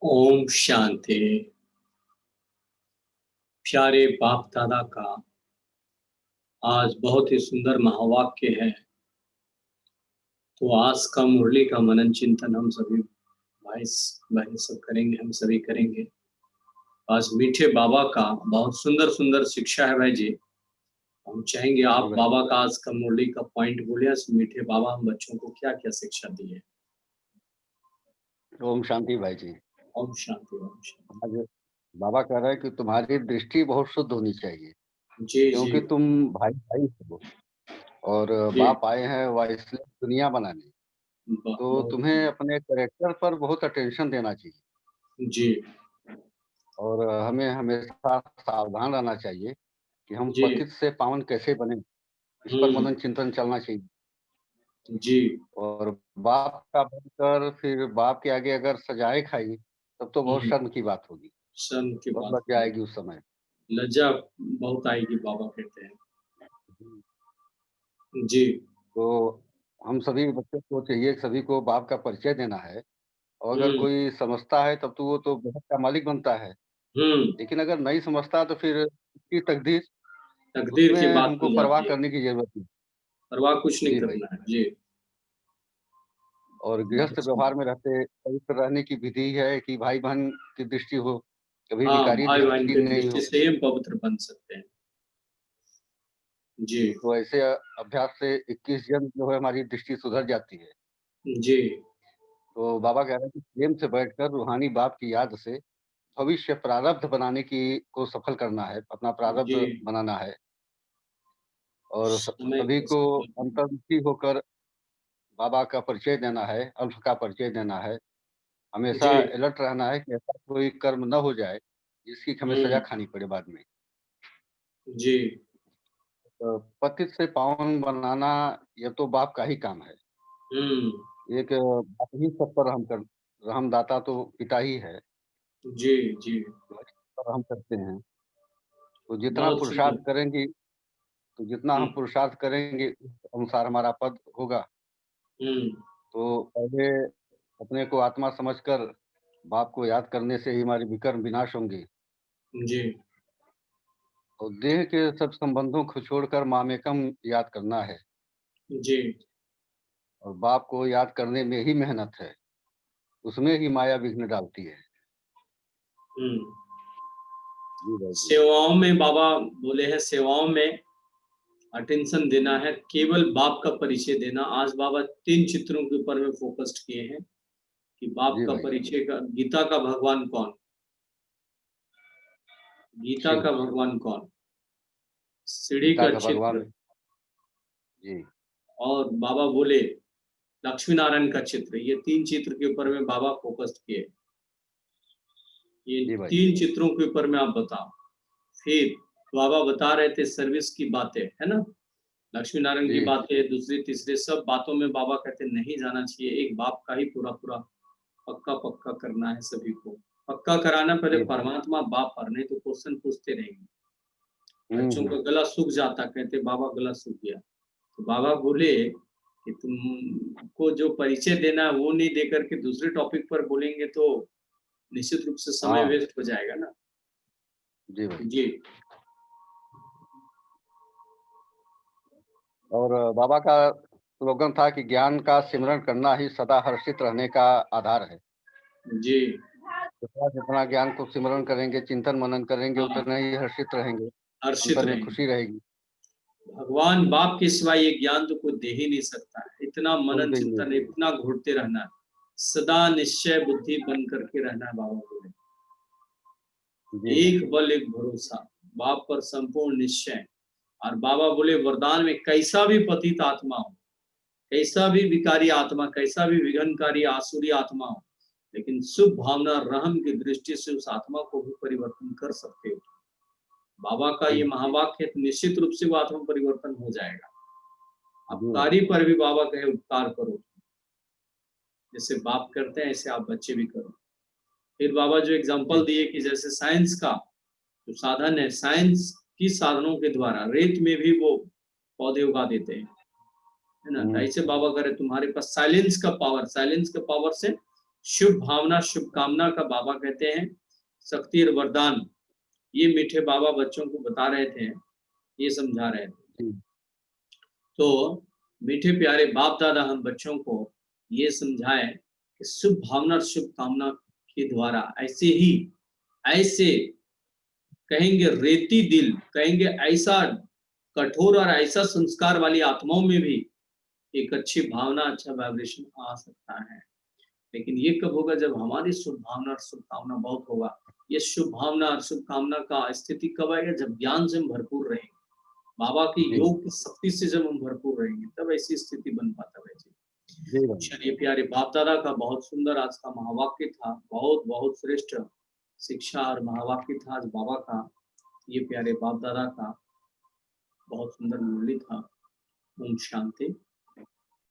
ओम शांति। प्यारे बाप दादा का आज बहुत ही सुंदर महावाक्य है। तो आज का मुरली का मनन चिंतन हम सभी भाई बहन सब करेंगे, हम सभी करेंगे। आज मीठे बाबा का बहुत सुंदर सुंदर शिक्षा है भाई जी। हम चाहेंगे आप बाबा का आज का मुरली का पॉइंट बोलिए। मीठे बाबा हम बच्चों को क्या क्या शिक्षा दी है। ओम शांति भाई जी। ओम शांति। ओम शांति। आज बाबा कह रहे हैं कि तुम्हारी दृष्टि बहुत शुद्ध होनी चाहिए, जी क्योंकि जी तुम भाई भाई हो और जी। बाप आए हैं इसलिए दुनिया बनाने। तो बहुत तुम्हें अपने कैरेक्टर पर बहुत अटेंशन देना चाहिए जी और हमें हमेशा सावधान रहना चाहिए कि हम जी। पतित से पावन कैसे बने। इस पर मनन चिंतन चलना चाहिए जी और बाप का बनकर फिर बाप के आगे अगर सजाएं खाई तब तो बहुत शर्म की बात होगी, सन की बहुत बात लज्जा आएगी उस समय। लज्जा बहुत आएगी बाबा कहते हैं। जी तो हम सभी बच्चों को चाहिए कि सभी को बाप का परिचय देना है और अगर हम्म कोई समझता है तब तो वो तो जगत का मालिक बनता है, हम्म। लेकिन अगर नहीं समझता तो फिर उसकी तकदीर, तकदीर उसमें की बात हमको हो परवाह जाती है। करने की ज़रूरत नहीं। परवाह कुछ नहीं जी भाई। करना है। जी और गृहस्थ बहुत व्यवहार सुंदर। में रहते पवित्र रहने की विधि है कि भाई-बहन की दृष्टि हो, कभी हाँ, विकारी भाई बहन दृष्टि की नहीं दृष्टि हो। से ही हम पवित्र बन सकते हैं। जी तो ऐसे अभ्यास से 21 जन्म जो है हमारी दृष्टि सुधर जाती है। जी तो बाबा कह रहे हैं कि प्रेम से बैठकर रूहानी बाप की याद से भविष्य प्रारब्ध बनाने की को सफल करना है, अपना जी। प्रारब्ध बनाना है और समय सभी को को सफल करना। अंतर्मुखी होकर बाबा का परिचय देना है, अल्फ का परिचय देना है। हमेशा जी अलर्ट रहना है कि ऐसा कोई कर्म न हो जाए, जिसकी हमें सज़ा हम्म। खानी पड़े बाद में। जी तो पतित से पावन बनाना ये तो बाप का ही काम है। हम्म। एक बाप ही सब पर रहमदाता तो पिता ही है, जी जी। तो इस पर हम करते हैं। तो जितना बहुत पुरुषार्थ सुंदर। करेंगे तो जितना हम हम्म पुरुषार्थ करेंगे उस अनुसार हमारा पद होगा। हम्म। तो पहले अपने को आत्मा समझकर बाप को याद करने से ही हमारे विकर्म विनाश होंगे जी और देह के सब संबंधों को छोड़कर मामेकम याद करना है जी। और बाप को याद करने में ही मेहनत है, उसमें ही माया विघ्न डालती है। हम्म। जी भाई जी। सेवाओं में बाबा बोले हैं, सेवाओं में अटेंशन देना है, केवल बाप का परिचय देना। आज बाबा 3 चित्रों के ऊपर में फोकस्ड किए हैं कि बाप जी का भाई। परिचय का। गीता का भगवान कौन? गीता शिव। का भगवान कौन? सीढ़ी गीता का का चित्र। भगवान। जी। और बाबा बोले लक्ष्मी नारायण का चित्र। ये 3 चित्र के ऊपर में बाबा फोकस्ड किए। ये जी भाई। 3 चित्रों के ऊपर में आप बताओ। फिर बाबा बता रहे थे सर्विस की बातें, है ना। लक्ष्मी नारायण की जी। बातें, दूसरी तीसरी सब बातों में बाबा कहते नहीं जाना चाहिए। एक बाप का ही पूरा पूरा पक्का पक्का करना है सभी को। पक्का कराना पहले जी भाई। परमात्मा बाप पर, नहीं तो क्वेश्चन पूछते रहेंगे। बच्चों का हुँ। गला सूख जाता, कहते बाबा गला सूख गया। तो बाबा बोले कि तुमको जो परिचय देना है वो नहीं देकर के दूसरे टॉपिक पर बोलेंगे तो निश्चित रूप से समय हाँ। वेस्ट हो जाएगा ना। जी भाई। जी और बाबा का स्लोगन था कि ज्ञान का सिमरन करना ही सदा हर्षित रहने का आधार है। जी। जितना जितना ज्ञान को सिमरन करेंगे, चिंतन मनन करेंगे, हाँ, उतना ही हर्षित रहेंगे, हर्षित अंतर में रहेंगे। खुशी रहेगी। भगवान बाप के सिवा ये ज्ञान तो कोई दे ही नहीं सकता है। इतना कोई मनन दे ही नहीं चिंतन, देगा। इतना घूरते रहना है, सदा निश्चय बुद्धि बन करके रहना है। बाबा बोले जी भाई। एक बल एक भरोसा, बाप पर संपूर्ण निश्चय। और बाबा बोले वरदान में कैसा भी पतित आत्मा हो, कैसा भी विकारी आत्मा, कैसा भी विघ्नकारी आसुरी आत्मा हो, लेकिन शुभ भावना रहम की दृष्टि से उस आत्मा को भी परिवर्तन कर सकते हो। बाबा का जी। ये महावाक्य है, तो निश्चित रूप से वो आत्मा परिवर्तन हो जाएगा। जी भाई। अपकारी पर भी बाबा कहे उपकार करो, जैसे बाप करते हैं ऐसे आप बच्चे भी करो। फिर बाबा जो एग्जांपल जी। दिए कि जैसे साइंस का जो साधन है, साइंस की साधनों के द्वारा रेत में भी वो पौधे उगा देते हैं, है ना। तो हुँ। ऐसे बाबा करे तुम्हारे पास साइलेंस का पावर, साइलेंस के पावर से शुभ भावना शुभकामना का बाबा कहते हैं, शक्ति और वरदान ये मीठे बाबा बच्चों को बता रहे थे, ये समझा रहे थे। जी। तो मीठे प्यारे बाप दादा हम बच्चों को ये समझाएं कि शुभ भावना और शुभकामना के द्वारा ऐसे कहेंगे रेती दिल, कहेंगे ऐसा कठोर और ऐसा संस्कार वाली आत्माओं में भी एक अच्छी भावना, अच्छा वाइब्रेशन आ सकता है। लेकिन ये कब होगा? जब हमारी शुभ भावना और शुभकामना बहुत होगा। ये शुभ भावना और शुभकामना का स्थिति कब आएगा? जब ज्ञान से हम भरपूर रहेंगे, बाबा की जी। योग की शक्ति से जब हम भरपूर रहेंगे, तब ऐसी स्थिति बन पाता है। जी बाबा। चलिए प्यारे बाप दादा का बहुत सुंदर आज का महावाक्य था, बहुत बहुत श्रेष्ठ शिक्षा और महावाक्य था आज बाबा का। ये प्यारे बाप दादा का बहुत सुंदर मुरली था। ओम शांति।